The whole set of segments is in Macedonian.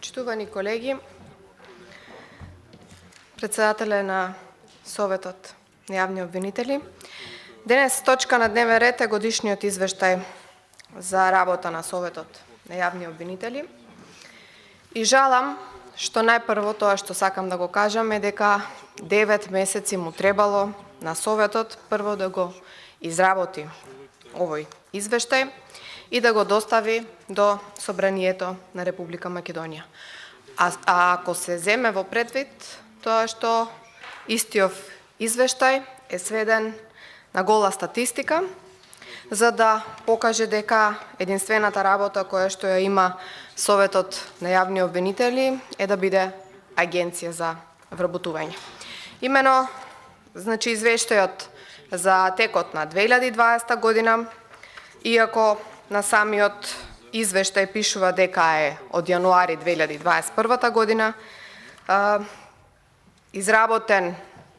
Почитувани колеги, председателе на Советот на јавни обвинители, денес точка на дневен ред е годишниот извештај за работа на Советот на јавни обвинители. И жалам што најпрво тоа што сакам да го кажам е дека 9 месеци му требало на Советот прво да го изработи овој извештај и да го достави до Собранието на Република Македонија. А ако се земе во предвид тоа што истиот извештај е сведен на гола статистика, за да покаже дека единствената работа која што ја има Советот на јавни обвинители е да биде агенција за вработување. Имено, значи, извештајот за текот на 2020 година, иако на самиот извештај пишува дека е од јануари 2021 година, изработен,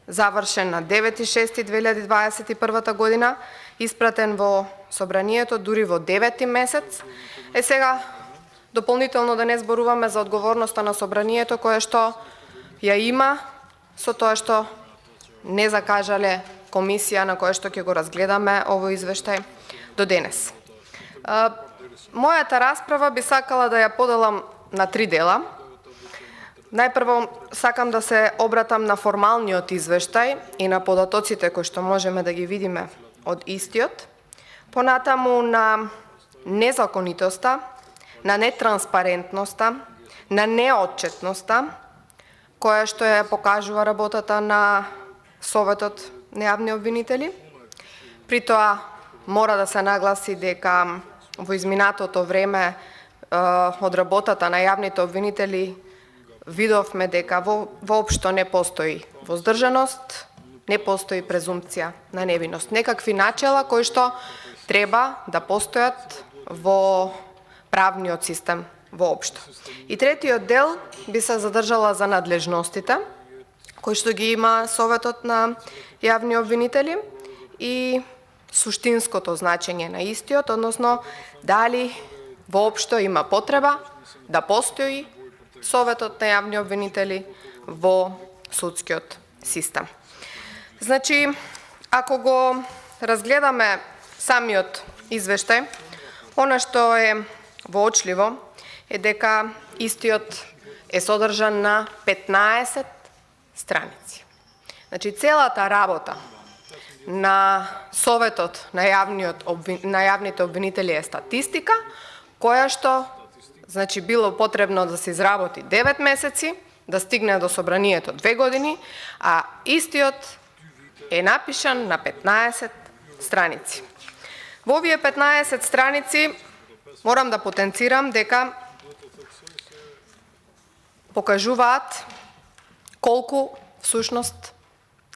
завршен на 9.6.2021 година, испратен во Собранието дури во 9 месец. Сега, дополнително да не зборуваме за одговорноста на Собранието, кое што ја има со тоа што не закажале комисија на која што ќе го разгледаме овој извештај до денес. Мојата расправа би сакала да ја поделам на 3 дела. Најпрво сакам да се обратам на формалниот извештај и на податоците кои што можеме да ги видиме од истиот, понатаму на незаконитоста, на нетранспарентноста, на неотчетноста, која што ја покажува работата на Советот на јавни обвинители. При тоа мора да се нагласи дека во изминатото време од работата на јавните обвинители видовме дека воопшто не постои воздржаност, не постои презумпција на невиност. Некакви начела кои што треба да постојат во правниот систем воопшто. И третиот дел би се задржала за надлежностите кои што ги има Советот на јавни обвинители и суштинското значење на истиот, односно дали воопшто има потреба да постои Советот на јавни обвинители во судскиот систем. Значи, ако го разгледаме самиот извештај, она што е воочливо е дека истиот е содржан на 15 страници. Значи, целата работа на Советот на јавните обвинители е статистика, која што, значи, било потребно да се изработи 9 месеци, да стигне до Собранието 2 години, а истиот е напишан на 15 страници. Во овие 15 страници морам да потенцирам дека покажуваат колку всушност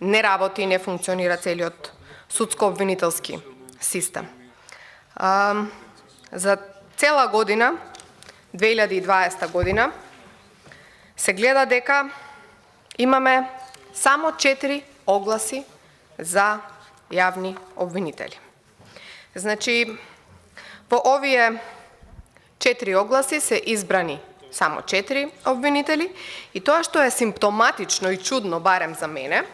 не работи и не функционира целиот судско-обвинителски систем. За цела година, 2020 година, се гледа дека имаме само 4 огласи за јавни обвинители. Значи, по овие 4 огласи се избрани само 4 обвинители и тоа што е симптоматично и чудно, барем за мене,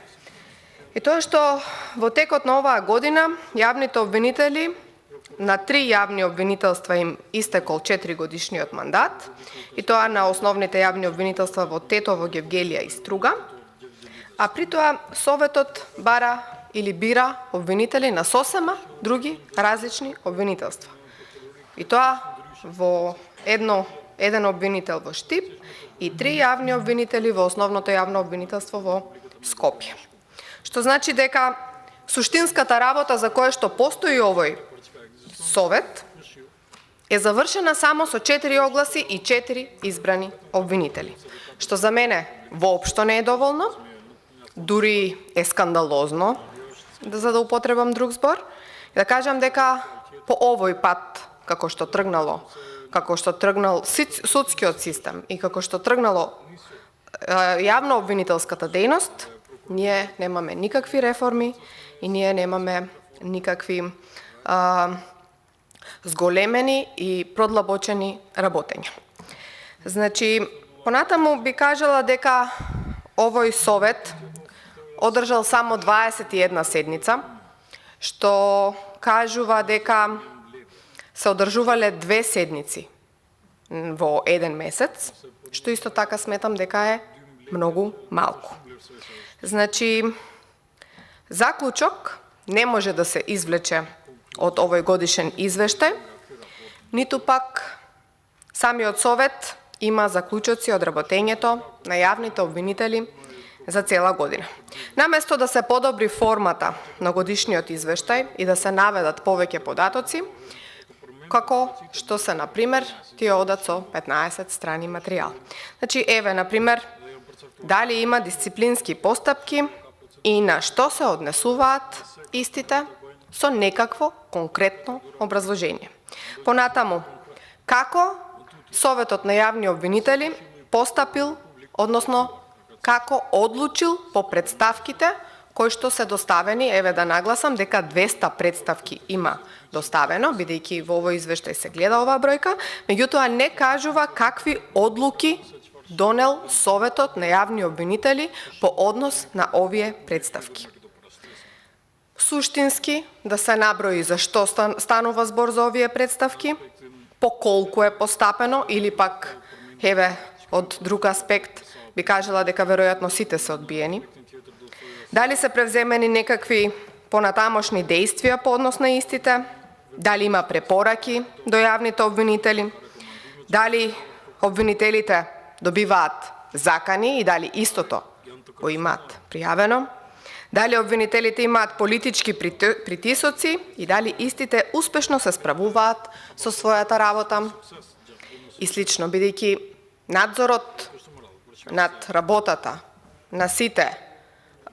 е тоа што во текот на оваа година јавните обвинители на 3 јавни обвинителства им истекол 4 годишниот мандат, и тоа на основните јавни обвинителства во Тетово, Гевгелија и Струга, а при тоа Советот бара или бира обвинители на сосема други различни обвинителства. И тоа во еден обвинител во Штип и 3 јавни обвинители во основното јавно обвинителство во Скопје. Што значи дека суштинската работа за која што постои овој Совет е завршена само со 4 огласи и 4 избрани обвинители. Што за мене воопшто не е доволно, дури е скандалозно, за да употребам друг збор, и да кажам дека по овој пат, како што тргнал судскиот систем и како што тргнало јавно обвинителската дејност, ние немаме никакви реформи и ние немаме никакви зголемени и продлабочени работења. Значи, Понатаму би кажала дека овој совет одржал само 21 седница, што кажува дека се одржувале 2 седници во еден месец, што исто така сметам дека е многу малку. Значи, заклучок не може да се извлече од овој годишен извештај, ниту пак самиот совет има заклучоци од работењето на јавните обвинители за цела година. Наместо да се подобри формата на годишниот извештај и да се наведат повеќе податоци, како што се, например, тие одат со 15 страни материјал. Значи, еве, например, дали има дисциплински постапки и на што се однесуваат истите со некакво конкретно образложение. Понатаму, како Советот на јавни обвинители постапил, односно како одлучил по представките кои што се доставени, еве да нагласам дека 200 представки има доставено, бидејќи во овој извештај се гледа оваа бројка, меѓутоа не кажува какви одлуки донел Советот на јавни обвинители по однос на овие представки. Суштински да се наброи за што станува збор за овие представки, по колку е постапено или пак, еве, од друг аспект би кажала дека веројатно сите се одбиени. Дали се превземени некакви понатамошни действија по однос на истите, дали има препораки до јавните обвинители, дали обвинителите добиваат закани и дали истото го имаат пријавено, дали обвинителите имаат политички притисоци и дали истите успешно се справуваат со својата работа и слично, бидејќи надзорот над работата на сите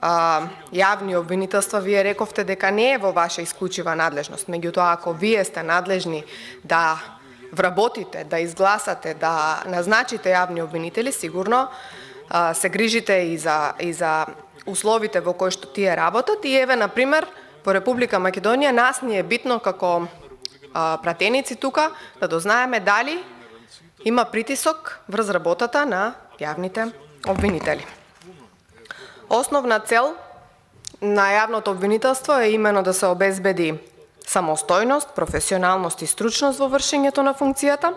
јавни обвинителства, вие рековте дека не е во ваша исклучива надлежност. Меѓутоа, ако вие сте надлежни да вработите, да изгласате, да назначите јавни обвинители, сигурно се грижите и за условите во кои што тие работат. И еве, например, во Република Македонија нас ни е битно како пратеници тука да дознаеме дали има притисок врз работата на јавните обвинители. Основна цел на јавното обвинителство е имено да се обезбеди самостојност, професионалност и стручност во вршењето на функцијата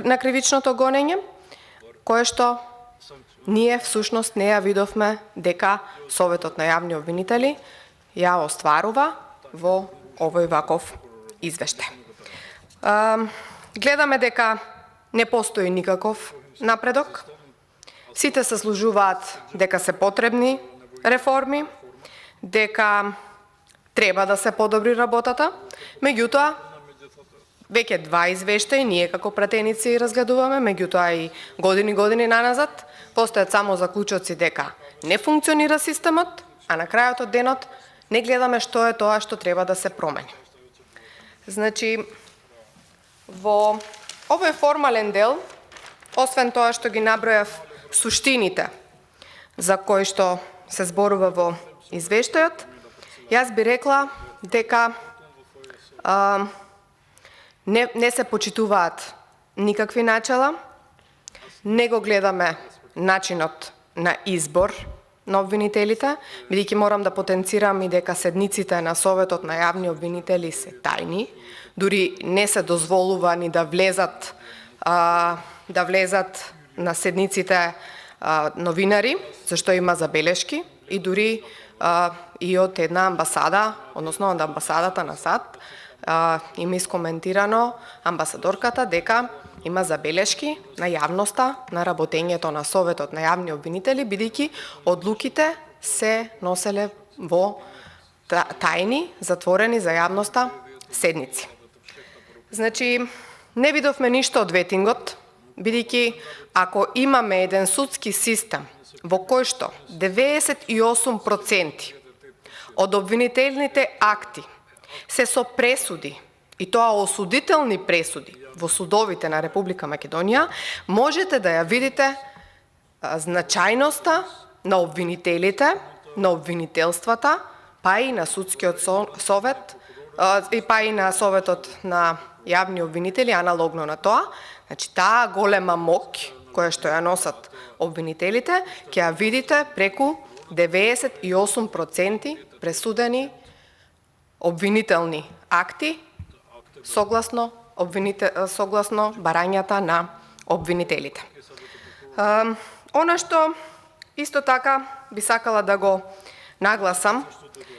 на кривичното гонење, кое што ние всушност не ја видовме дека Советот на јавни обвинители ја остварува во овој ваков извештај. Гледаме дека не постои никаков напредок. Сите се служуваат дека се потребни реформи, дека треба да се подобри работата, меѓутоа веќе 2 извештаи ние како пратеници разгледуваме, меѓутоа и години наназад постојат само заклучоци дека не функционира системот, а на крајот од денот не гледаме што е тоа што треба да се промени. Значи, во овој формален дел, освен тоа што ги набројав суштините за кои што се зборува во извештајот, јас би рекла дека не се почитуваат никакви начела, не го гледаме начинот на избор на обвинителите, бидејќи морам да потенцирам и дека седниците на Советот на јавни обвинители се тајни, дури не се дозволува ни да влезат на седниците новинари, зашто има забелешки, и дури и од една амбасада, односно од амбасадата на САД, има искоментирано амбасадорката дека има забелешки на јавноста на работењето на Советот на јавни обвинители, бидејќи одлуките се носеле во тајни, затворени за јавноста седници. Значи, не видовме ништо од ветингот, бидејќи ако имаме еден судски систем во кој што 98% од обвинителните акти се со пресуди, и тоа осудителни пресуди во судовите на Република Македонија, можете да ја видите значајноста на обвинителите, на обвинителствата, па и на судскиот совет, па и на Советот на јавни обвинители, аналогно на тоа. Значи, таа голема моќ која што ја носат обвинителите, ќе ја видите преку 98% пресудени обвинителни акти согласно барањата на обвинителите. Она што исто така би сакала да го нагласам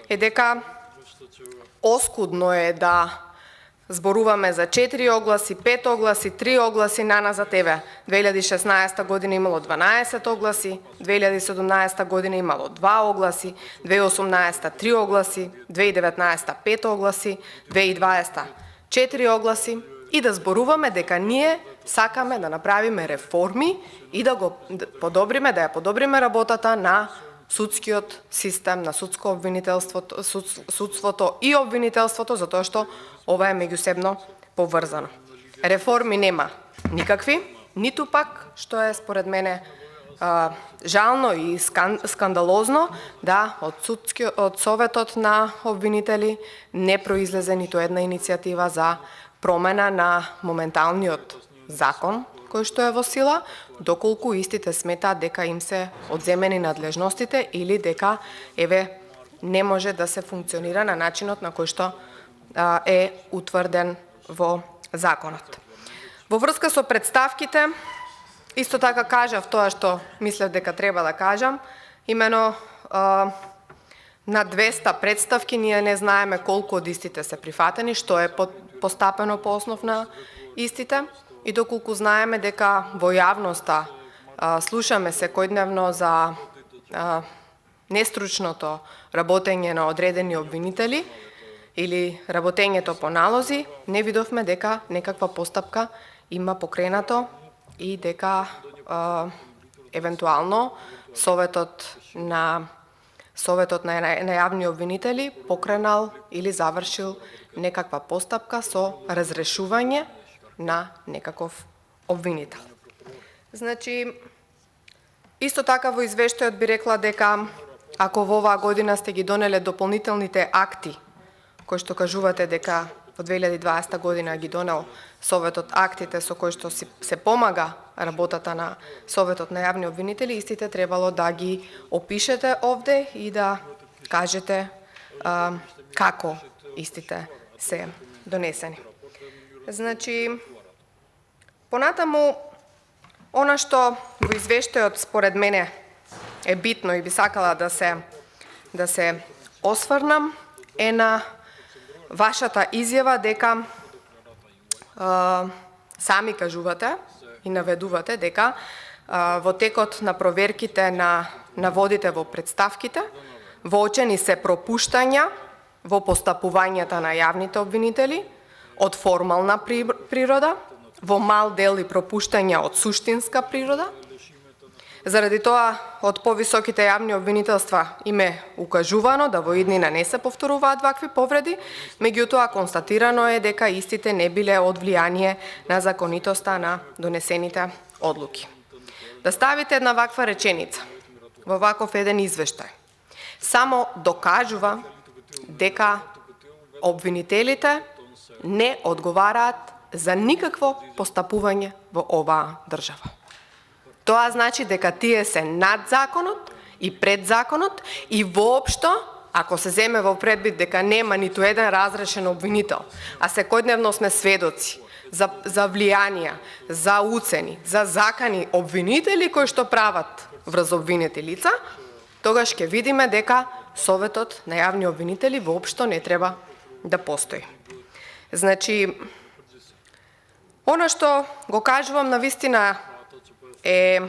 е дека оскудно е да зборуваме за 4 огласи, 5 огласи, 3 огласи наназад. Еве, 2016 година имало 12 огласи, 2017 година имало 2 огласи, 2018 3 огласи, 2019 5 огласи, 2020 4 огласи и да зборуваме дека ние сакаме да направиме реформи и да го подобриме, да ја подобриме работата на судскиот систем, на судството и обвинителството, затоа што ова е меѓусебно поврзано. Реформи нема никакви, ниту пак, што е според мене жално и скандалозно, да од Советот на обвинители не произлезе ниту една иницијатива за промена на моменталниот закон кој што е во сила, доколку истите сметаат дека им се одземени надлежностите или дека не може да се функционира на начинот на кој што е утврден во законот. Во врска со представките, исто така кажав тоа што мислев дека треба да кажам, имено на 200 представки ние не знаеме колку од истите се прифатени, што е постапено по основ на истите, и доколку знаеме дека во јавноста слушаме секојдневно за нестручното работење на одредени обвинители или работењето по налози, не видовме дека некаква постапка има покренато и дека евентуално Советот на јавни обвинители покренал или завршил некаква постапка со разрешување на некаков обвинител. Значи, исто така во извештајот би рекла дека ако во оваа година сте ги донеле дополнителните акти, кои што кажувате дека во 2020 година ги донел Советот актите со кои што се помага работата на Советот на јавни обвинители, истите требало да ги опишете овде и да кажете како истите се донесени. Значи, понатаму, она што во извештајот според мене е битно и би сакала да се осврнам е на вашата изјава дека сами кажувате и наведувате дека во текот на проверките на наводите во представките воочени се пропуштања во постапувањата на јавните обвинители од формална природа, во мал дел и пропуштања од суштинска природа. Заради тоа, од повисоките јавни обвинителства им е укажувано да во иднина не се повторуваат вакви повреди, меѓутоа констатирано е дека истите не биле од влијание на законитоста на донесените одлуки. Да ставите една ваква реченица во ваков еден извештај само докажува дека обвинителите не одговараат за никакво постапување во оваа држава. Тоа значи дека тие се над законот и пред законот и воопшто, ако се земе во предвид дека нема ниту еден разрешен обвинител, а секојдневно сме сведоци за влијанија, за уцени, за закани обвинители кои што прават врз обвинети лица, тогаш ќе видиме дека Советот на јавни обвинители воопшто не треба да постои. Значи, она што го кажувам навистина е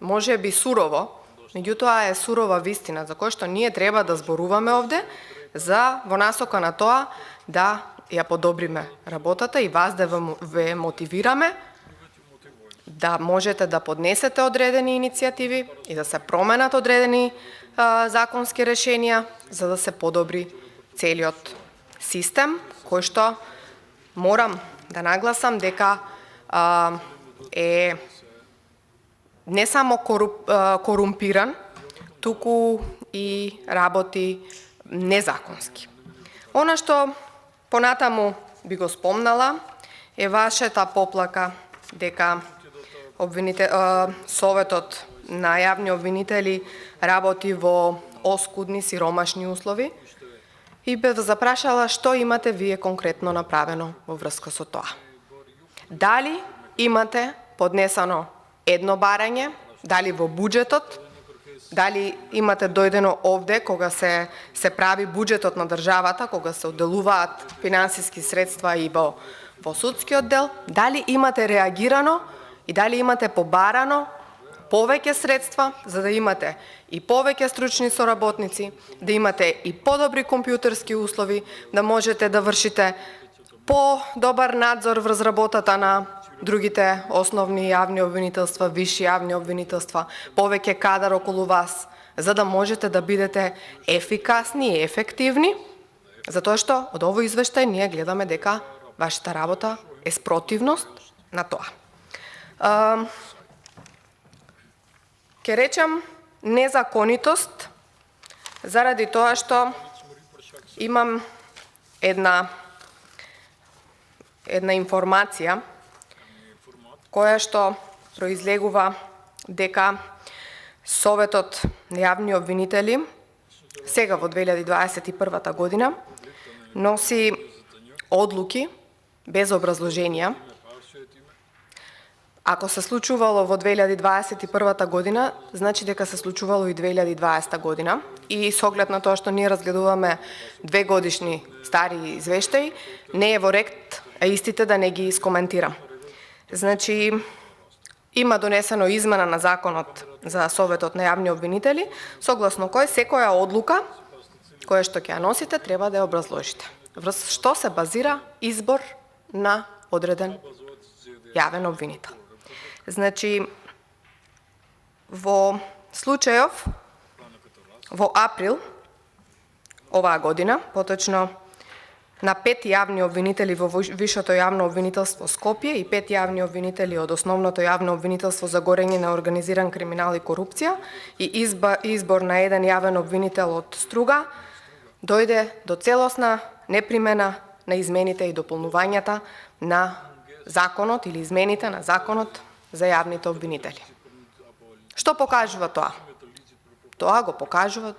можеби сурово, меѓутоа е сурова вистина за која што ние треба да зборуваме овде во насока на тоа да ја подобриме работата и вас да ве мотивираме да можете да поднесете одредени иницијативи и да се променат одредени законски решенија за да се подобри целиот систем кој што морам да нагласам дека е не само корумпиран, туку и работи незаконски. Она што понатаму би го спомнала е вашата поплака дека Советот на јавни обвинители работи во оскудни, сиромашни услови и бе запрашала што имате вие конкретно направено во врска со тоа. Дали имате поднесено едно барање, дали во буџетот, дали имате дојдено овде кога се прави буџетот на државата, кога се одделуваат финансиски средства и во судскиот дел, дали имате реагирано и дали имате побарано повеќе средства за да имате и повеќе стручни соработници, да имате и подобри компјутерски услови, да можете да вршите по-добар надзор врз работата на другите основни јавни обвинителства, висши јавни обвинителства, повеќе кадар околу вас, за да можете да бидете ефикасни и ефективни, затоа што од овој извештај ние гледаме дека вашата работа е спротивност на тоа. Ке речам незаконитост заради тоа што имам една информација која што произлегува дека Советот на јавни обвинители сега во 2021 година носи одлуки без образложенија. Ако се случувало во 2021 година, значи дека се случувало и 2020 година. И со оглед на тоа што ние разгледуваме 2 годишни стари извештаи, не е во ред, а истите да не ги искоментирам. Значи, има донесено измена на законот за Советот на јавни обвинители, согласно кој секоја одлука која што ќе ја носите треба да ја образложите. Врз што се базира избор на одреден јавен обвинител. Значи, во случајов, во април оваа година, поточно на 5 јавни обвинители во Висшето јавно обвинителство Скопје и 5 јавни обвинители од Основното јавно обвинителство за горење на организиран криминал и корупција и избор на еден јавен обвинител од Струга, дојде до целосна непримена на измените и дополнувањата на законот или измените на законот за јавните обвинители. Што покажува тоа? Тоа го покажува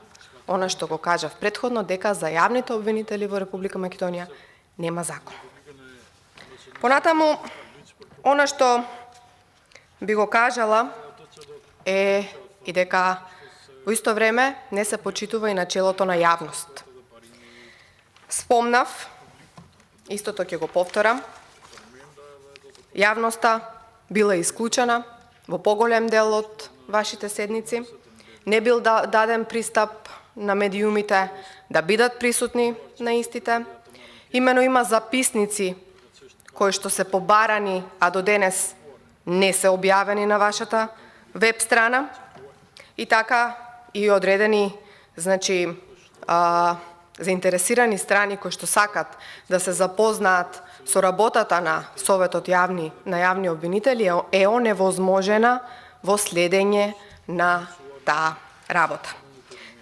она што го кажав претходно, дека за јавните обвинители во Република Македонија нема закон. Понатаму, она што би го кажала е и дека во исто време не се почитува и начелото на јавност. Спомнав, истото ќе го повторам, јавноста била исклучена во поголем дел од вашите седници, не бил даден пристап на медиумите да бидат присутни на истите. Имено има записници кои што се побарани, а до денес не се објавени на вашата веб страна. И така и одредени, значи, заинтересирани страни кои што сакат да се запознаат со работата на Советот на јавни обвинители е оневозможена во следење на таа работа.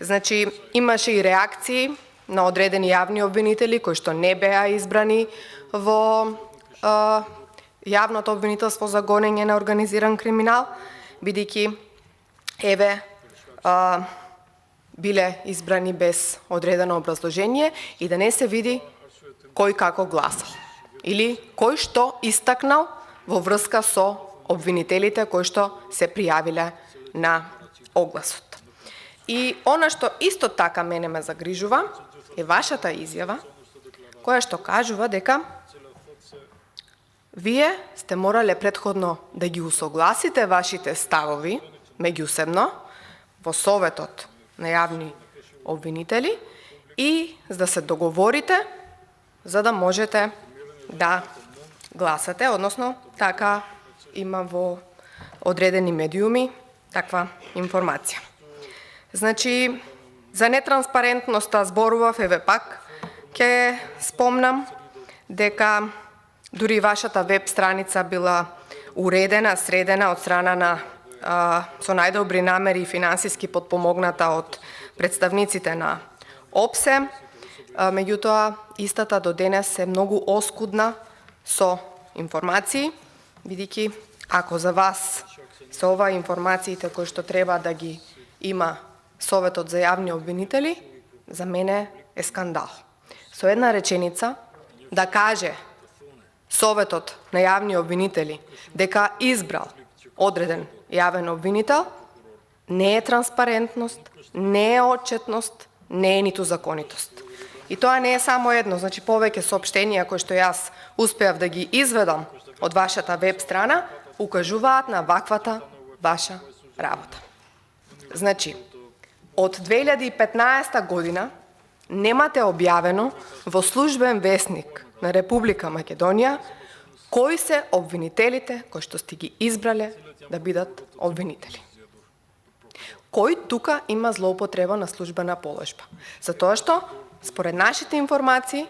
Значи, имаше и реакции на одредени јавни обвинители кои што не беа избрани во јавното обвинителство за гонење на организиран криминал, бидејќи биле избрани без одредено образложение и да не се види кој како гласал или кој што истакнал во врска со обвинителите кои што се пријавиле на огласот. И она што исто така мене ме загрижува е вашата изјава која што кажува дека вие сте морале претходно да ги усогласите вашите ставови меѓусебно во Советот на јавни обвинители и за да се договорите за да можете да гласате, односно така има во одредени медиуми таква информација. Значи, за нетранспарентноста зборував, еве пак ќе спомнам дека дури вашата веб страница била уредена, средена од страна на со најдобри намери и финансиски подпомогната од представниците на ОПСЕ, меѓутоа истата до денес е многу оскудна со информации, бидејќи Ако за вас се ова информациите кои што треба да ги има Советот за јавни обвинители, за мене е скандал. Со една реченица да каже Советот на јавни обвинители дека избрал одреден јавен обвинител, не е транспарентност, не е отчетност, не е ниту законитост. И тоа не е само едно, значи повеќе соопштенија кои што јас успеав да ги изведам од вашата веб страна, укажуваат на ваквата ваша работа. Значи, од 2015 година немате објавено во службен весник на Република Македонија кои се обвинителите кои што сте ги избрале да бидат обвинители. Кој тука има злоупотреба на службена положба? Затоа што, според нашите информации,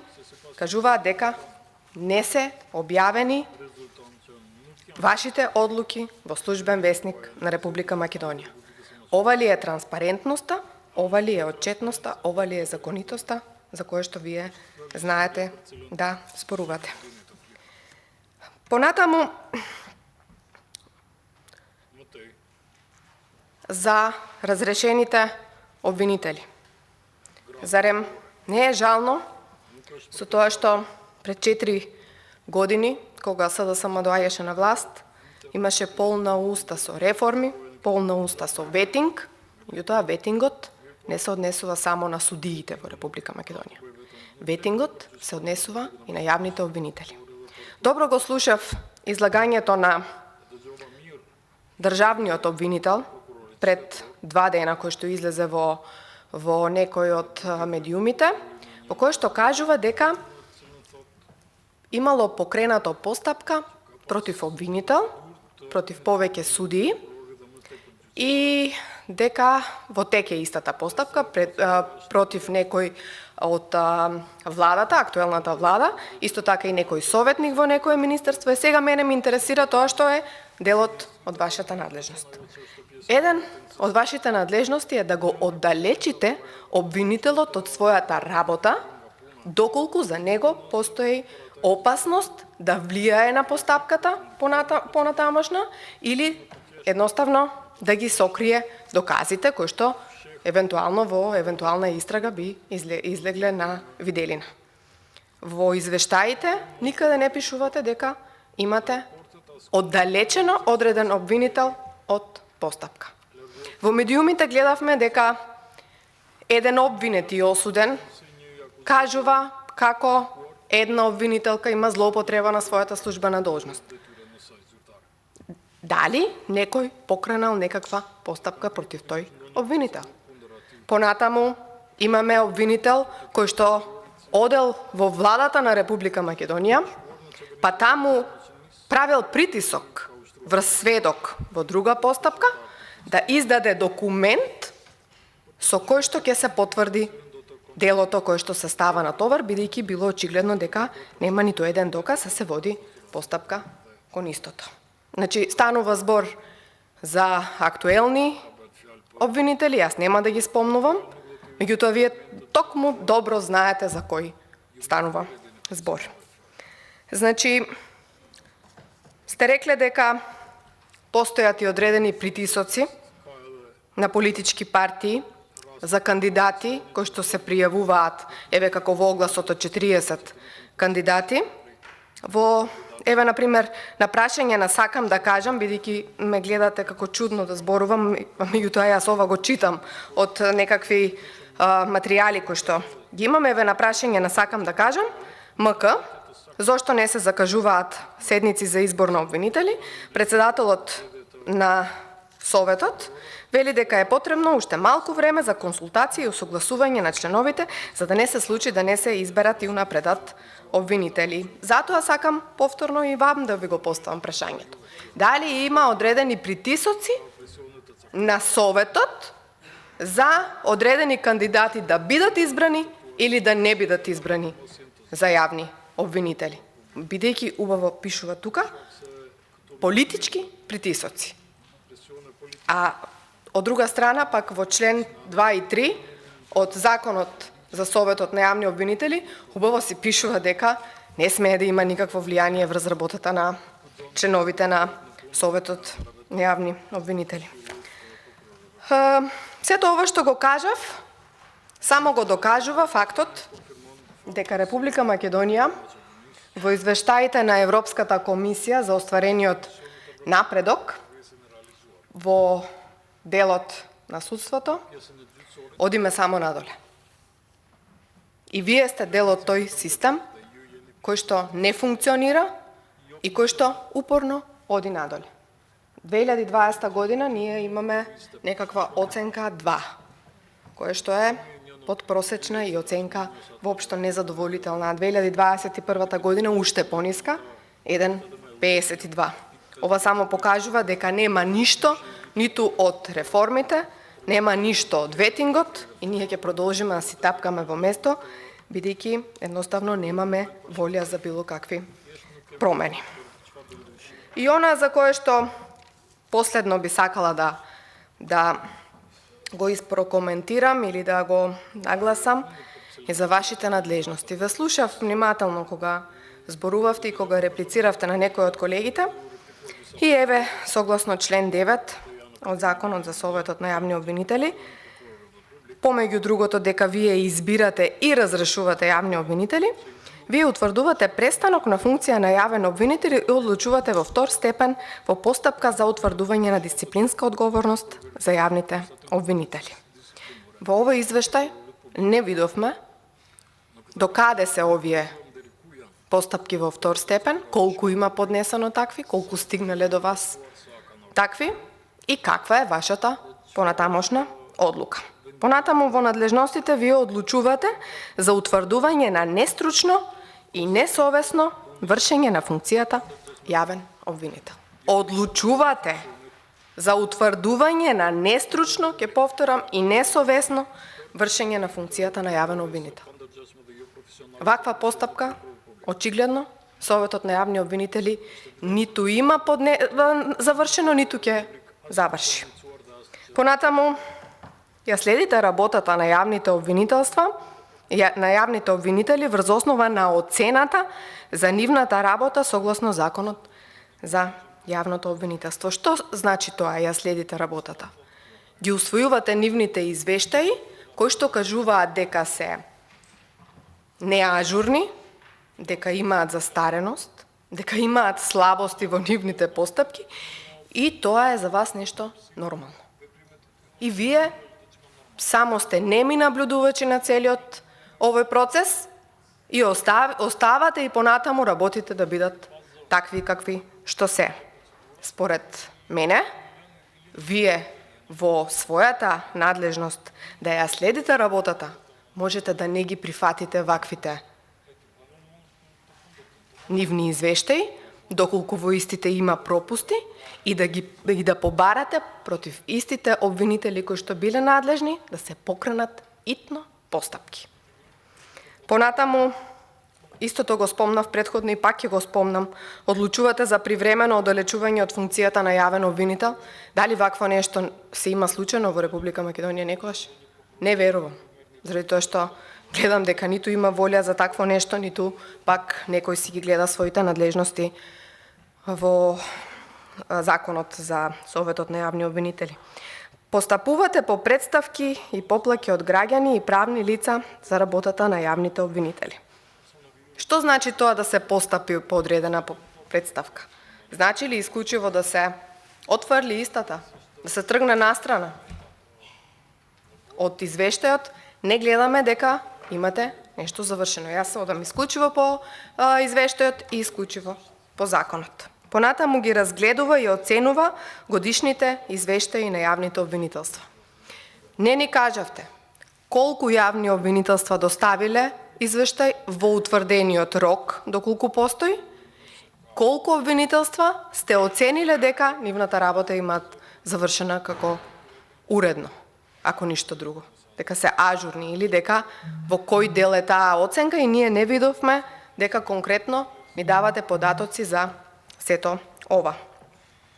кажуваат дека не се објавени вашите одлуки во службен весник на Република Македонија. Ова ли е транспарентноста, ова ли е отчетноста, ова ли е законитоста, за кое што вие знаете да спорувате. Понатаму, за разрешените обвинители. Зарем не е жално со тоа што пред 4 години, кога СДСМ доаѓаше на власт, имаше полна уста со реформи, полна уста со ветинг, меѓутоа ветингот не се однесува само на судиите во Република Македонија. Ветингот се однесува и на јавните обвинители. Добро го слушав излагањето на државниот обвинител пред 2 дена кој што излезе во некој од медиумите, во кој што кажува дека имало покренато постапка против обвинител, против повеќе судии и дека во теке истата постапка против некој од владата, актуелната влада, исто така и некој советник во некое министерство. И сега мене ме интересира тоа што е делот од вашата надлежност. Еден од вашите надлежности е да го оддалечите обвинителот од својата работа, доколку за него постои опасност да влијае на постапката понатамошна или едноставно да ги сокрие доказите кои што евентуално во евентуална истрага би излегле на виделина. Во извештаите никаде не пишувате дека имате оддалечено одреден обвинител од постапка. Во медиумите гледавме дека еден обвинет и осуден кажува како една обвинителка има злоупотреба на својата службена должност. Дали некој покренал некаква постапка против тој обвинител? Понатаму имаме обвинител кој што одел во владата на Република Македонија, па таму правил притисок врз сведок во друга постапка да издаде документ со кој што ќе се потврди делото кое што се става на товар, бидејќи било очигледно дека нема ниту еден доказ, а се води постапка кон истото. Значи, станува збор за актуелни обвинители, јас нема да ги спомнувам, меѓутоа вие токму добро знаете за кој станува збор. Значи, сте рекле дека постојат и одредени притисоци на политички партии за кандидати кои што се пријавуваат, еве како во огласот од 40 кандидати. Еве, например, на прашање на сакам да кажам, бидејќи ме гледате како чудно да зборувам, меѓутоа јас ова го читам од некакви материјали кои што ги имам, еве на прашање на сакам да кажам, МК, зошто не се закажуваат седници за избор на обвинители, председателот на Советот вели дека е потребно уште малку време за консултации и усогласување на членовите, за да не се случи да не се изберат и унапредат обвинители. Затоа сакам повторно и вам да ви го поставам прашањето. Дали има одредени притисоци на Советот за одредени кандидати да бидат избрани или да не бидат избрани за јавни обвинители? Бидејќи убаво пишува тука политички притисоци. А од друга страна, пак во член 2 и 3 од Законот за Советот на јавни обвинители, убаво се пишува дека не смее да има никакво влијание врз работата на членовите на Советот на јавни обвинители. Сето ова што го кажав, само го докажува фактот дека Република Македонија во извештаите на Европската комисија за остварениот напредок во делот на судството одиме само надоле. И вие сте дел од тој систем кој што не функционира и кој што упорно оди надоле. 2020 година ние имаме некаква оценка 2, која што е подпросечна и оценка воопшто незадоволителна. 2021 година уште пониска, 1,52. Ова само покажува дека нема ништо, ниту од реформите, нема ништо од ветингот и ние ќе продолжиме да си тапкаме во место, бидејќи едноставно немаме волја за било какви промени. И она за кое што последно би сакала да го isprокоментирам или да го нагласам е за вашите надлежности. Ве слушав внимателно кога зборувавте и кога реплициравте на некој од колегите и еве согласно член 9 од Законот за Советот на јавни обвинители, помеѓу другото дека вие избирате и разрешувате јавни обвинители, вие утврдувате престанок на функција на јавен обвинител и одлучувате во втор степен во постапка за утврдување на дисциплинска одговорност за јавните обвинители. Во овој извештај не видовме до каде се овие постапки во втор степен, колку има поднесено такви, колку стигнале до вас такви и каква е вашата понатамошна одлука. Понатаму во надлежностите вие одлучувате за утврдување на нестручно и несовесно вршење на функцијата јавен обвинител. Одлучувате за утврдување на нестручно, ќе повторам, и несовесно вршење на функцијата на јавен обвинител. Ваква постапка, очигледно, Советот на јавни обвинители ниту има завршено, ниту ќе заврши. Понатаму, ја следите работата на јавните обвинителства, на јавните обвинители врз основа на оцената за нивната работа согласно Законот за јавното обвинителство. Што значи тоа, ја следите работата? Ги усвојувате нивните извештаи, кои што кажуваат дека се неажурни, дека имаат застареност, дека имаат слабости во нивните постапки и тоа е за вас нешто нормално. И вие само сте неми наблюдувачи на целиот овој процес и оставате и понатаму работите да бидат такви какви што се. Според мене, вие во својата надлежност да ја следите работата, можете да не ги прифатите ваквите нивни извештаи, доколку во истите има пропусти и да побарате против истите обвинители кои што биле надлежни да се покренат итно постапки. Понатаму, истото го спомнав претходно и пак ќе го спомнам, одлучувате за привремено оддалечување од функцијата на јавен обвинител. Дали вакво нешто се има случајно во Република Македонија некогаш? Не верувам, заради тоа што гледам дека ниту има волја за такво нешто, ниту пак некој си ги гледа своите надлежности во Законот за Советот на јавни обвинители. Постапувате по представки и поплаки од граѓани и правни лица за работата на јавните обвинители. Што значи тоа да се постапи по одредена представка? Значи ли исклучиво да се отфрли истата, да се тргне настрана? Од извештајот не гледаме дека имате нешто завршено. Јас се одам исклучиво по извештајот и исклучиво по законот. Понатаму ги разгледува и оценува годишните извештаи на јавните обвинителства. Не ни кажавте колку јавни обвинителства доставиле извештај во утврдениот рок, доколку постои, колку обвинителства сте оцениле дека нивната работа имаат завршена како уредно, ако ништо друго, дека се ажурни или дека во кој дел е таа оценка и ние не видовме дека конкретно ни давате податоци за сето ова.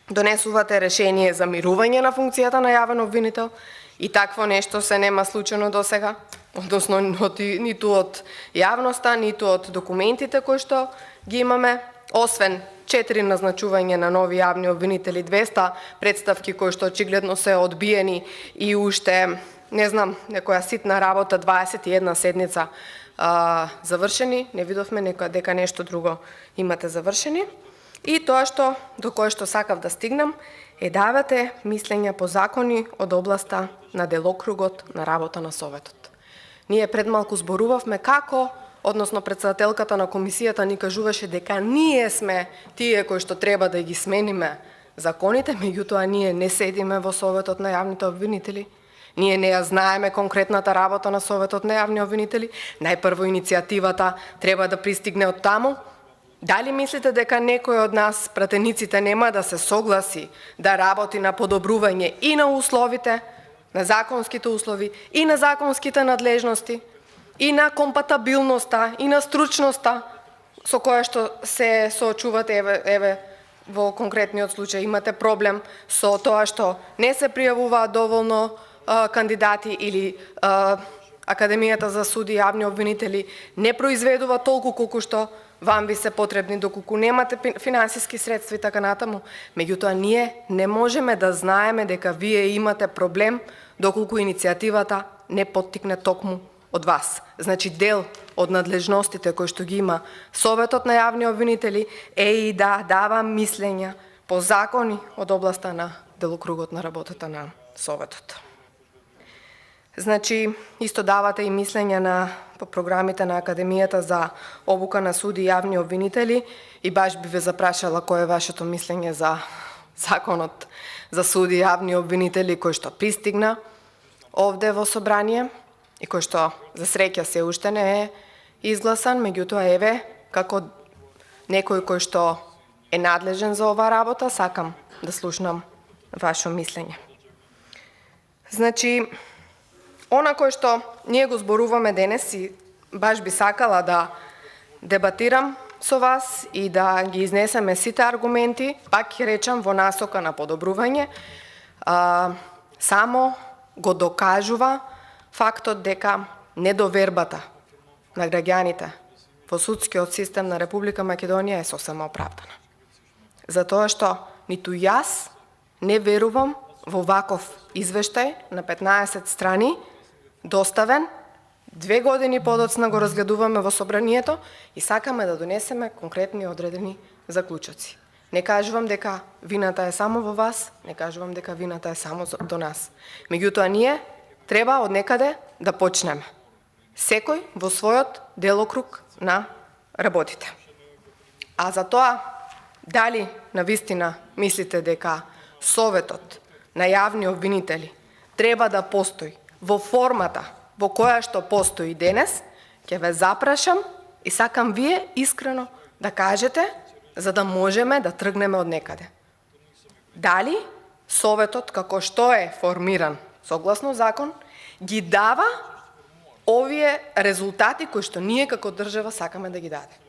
Донесувате решение за мирување на функцијата на јавен обвинител и такво нешто се нема случено до сега, односно ниту од јавноста, ниту од документите кои што ги имаме освен 4 назначување на нови јавни обвинители, 200 представки кои што очигледно се одбиени и уште, не знам, некоја ситна работа, 21 седница завршени, не видовме дека нешто друго имате завршени. И тоа што до кое што сакав да стигнам е давате мислења по закони од областа на делокругот на работа на Советот. Ние пред малку зборувавме како, односно председателката на комисијата ни кажуваше дека ние сме тие кои што треба да ги смениме законите, меѓутоа ние не седиме во Советот на јавните обвинители. Ние не ја знаеме конкретната работа на Советот на јавни обвинители. Најпрво иницијативата треба да пристигне од таму. Дали мислите дека некој од нас, пратениците, нема да се согласи да работи на подобрување и на условите, на законските услови, и на законските надлежности, и на компатабилноста, и на стручноста со која што се соочувате, еве во конкретниот случај имате проблем со тоа што не се пријавуваат доволно кандидати или Академијата за суди и јавни обвинители не произведува толку колку што вам би се потребни, доколку немате финансиски средства и така натаму. Меѓутоа, ние не можеме да знаеме дека вие имате проблем доколку иницијативата не поттикне токму од вас. Значи, дел од надлежностите кои што ги има Советот на јавни обвинители е и да дава мислења по закони од областа на делокругот на работата на Советот. Значи, исто давате и мислења по програмите на Академијата за обука на суди и јавни обвинители и баш би ве запрашала кој е вашето мислење за законот за суди и јавни обвинители кој што пристигна овде во собрание и кој што за среќа се уште не е изгласан, меѓутоа еве како некој кој што е надлежен за оваа работа, сакам да слушнам ваше мислење. Значи, она кој што ние го зборуваме денес и баш би сакала да дебатирам со вас и да ги изнесеме сите аргументи, пак ќе речам во насока на подобрување, само го докажува фактот дека недовербата на граѓаните во судскиот систем на Република Македонија е сосема оправдана. Затоа што ниту јас не верувам во ваков извештај на 15 страни, доставен, 2 години подоцна го разгледуваме во собранието и сакаме да донесеме конкретни одредени заклучоци. Не кажувам дека вината е само во вас, не кажувам дека вината е само до нас. Меѓутоа, ние треба од некаде да почнеме. Секој во својот делокруг на работите. А за тоа, дали навистина мислите дека Советот на јавни обвинители треба да постои во формата во која што постои денес, ќе ве запрашам и сакам вие искрено да кажете за да можеме да тргнеме од некаде. Дали Советот, како што е формиран согласно закон, ги дава овие резултати кои што ние како држава сакаме да ги даде.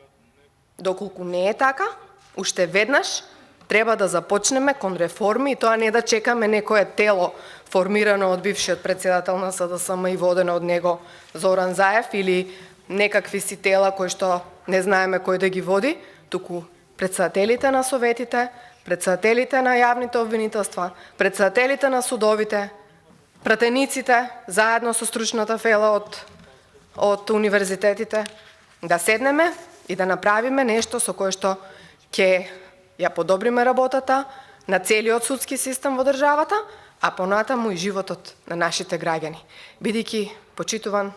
Доколку не е така, уште веднаш треба да започнеме кон реформи и тоа не да чекаме некое тело формирано од бившиот председател на СДСМ и водено од него Зоран Заев или некакви си тела кои што не знаеме кој да ги води, туку председателите на советите, председателите на јавните обвинителства, председателите на судовите, пратениците, заедно со стручната фела од универзитетите, да седнеме и да направиме нешто со кое што ќе ја подобриме работата на целиот судски систем во државата, а понатаму и животот на нашите граѓани, бидејќи почитуван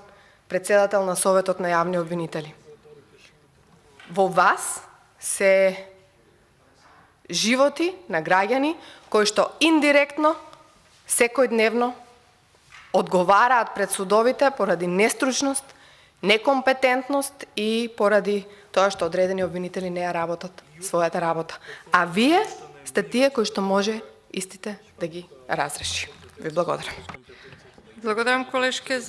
председател на Советот на јавни обвинители. Во вас се животи на граѓани кои што индиректно, секојдневно одговараат пред судовите поради нестручност, некомпетентност и поради тоа што одредени обвинители не ја работат својата работа. А вие сте тие кои што може истите да ги разреши. Ви благодарам. Благодарам, колешке, за